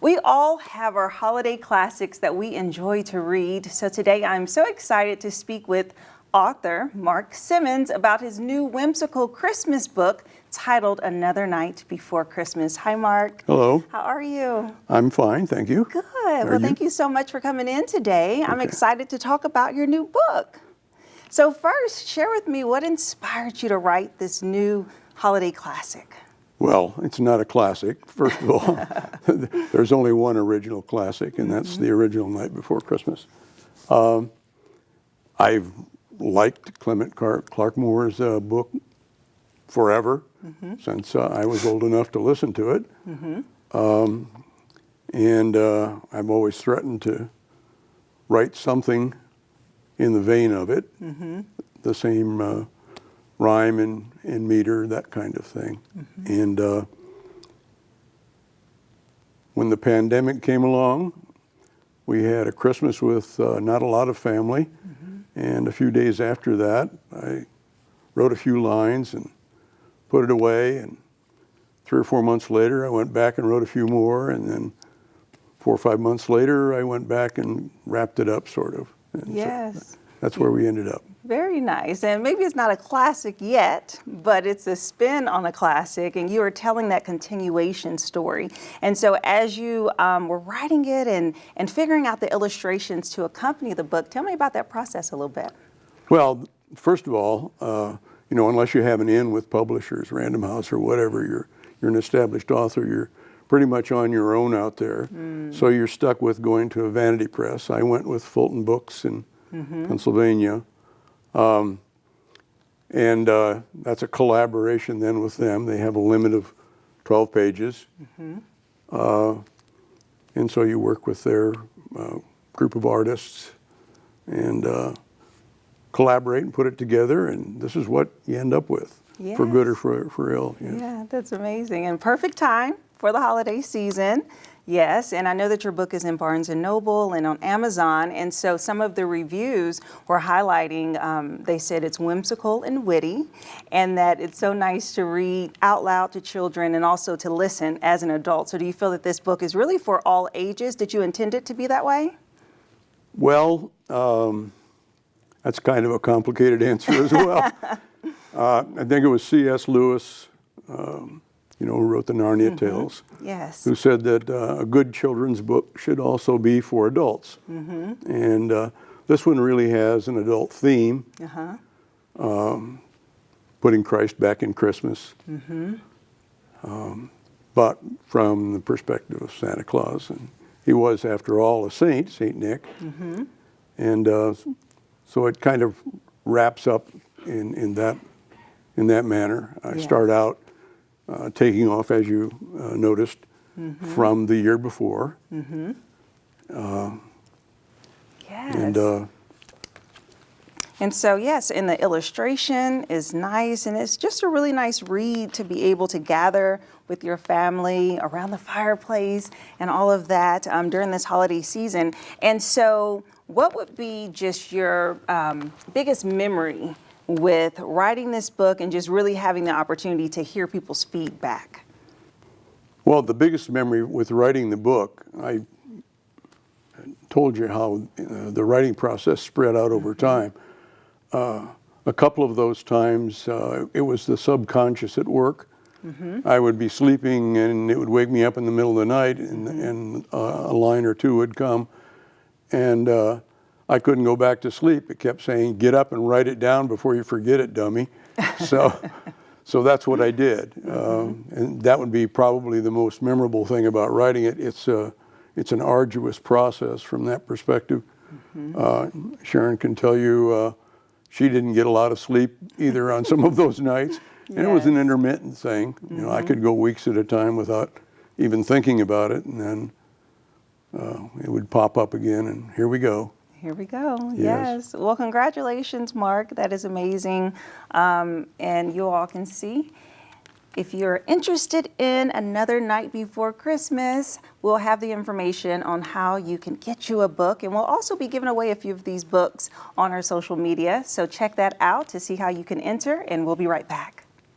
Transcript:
We all have our holiday classics that we enjoy to read. So today I'm so excited to speak with author Mark Simmons about his new whimsical Christmas book titled Another Night Before Christmas. Hi, Mark. Hello. How are you? I'm fine, thank you. Good. Well, thank you so much for coming in today. I'm excited to talk about your new book. So first, share with me what inspired you to write this new holiday classic. Well, it's not a classic. First of all, there's only one original classic, and that's the original Night Before Christmas. I've liked Clement Clark Moore's book forever, since I was old enough to listen to it. And I've always threatened to write something in the vein of it, the same rhyme and meter, that kind of thing. And when the pandemic came along, we had a Christmas with not a lot of family. And a few days after that, I wrote a few lines and put it away. And 3 or 4 months later, I went back and wrote a few more. And then 4 or 5 months later, I went back and wrapped it up, sort of. And Yes. so that's where we ended up. Very nice. And maybe it's not a classic yet, but it's a spin on a classic, and you are telling that continuation story. And so as you were writing it and figuring out the illustrations to accompany the book, tell me about that process a little bit. Well, first of all, unless you have an in with publishers, Random House or whatever, you're an established author, you're pretty much on your own out there. So you're stuck with going to a vanity press. I went with Fulton Books in Pennsylvania. And that's a collaboration then with them. They have a limit of 12 pages. And so you work with their group of artists and collaborate and put it together, and this is what you end up with, for good or for ill. Yeah, that's amazing. And perfect time for the holiday season. Yes, and I know that your book is in Barnes & Noble and on Amazon, and so some of the reviews were highlighting, they said it's whimsical and witty, and that it's so nice to read out loud to children and also to listen as an adult. So do you feel that this book is really for all ages? Did you intend it to be that way? Well, that's kind of a complicated answer as well. I think it was C.S. Lewis, who wrote the Narnia Tales, Yes. who said that a good children's book should also be for adults. And this one really has an adult theme, putting Christ back in Christmas, but from the perspective of Santa Claus. And he was, after all, a saint, Saint Nick. And so it kind of wraps up in that manner. I start out taking off, as you noticed, from the year before. Yes. And so, yes, and the illustration is nice, and it's just a really nice read to be able to gather with your family around the fireplace and all of that during this holiday season. And so what would be just your biggest memory with writing this book and just really having the opportunity to hear people's feedback? Well, the biggest memory with writing the book, I told you how the writing process spread out over time. A couple of those times, it was the subconscious at work. I would be sleeping and it would wake me up in the middle of the night, and a line or two would come, and I couldn't go back to sleep. It kept saying, "Get up and write it down before you forget it, dummy." So that's what I did, and that would be probably the most memorable thing about writing it. It's an arduous process from that perspective. Sharon can tell you she didn't get a lot of sleep either on some of those nights, and it was an intermittent thing. I could go weeks at a time without even thinking about it, and then it would pop up again, and here we go. Here we go. Yes. Well, congratulations, Mark. That is amazing. And you all can see, if you're interested in Another Night Before Christmas, we'll have the information on how you can get you a book. And we'll also be giving away a few of these books on our social media. So check that out to see how you can enter, and we'll be right back.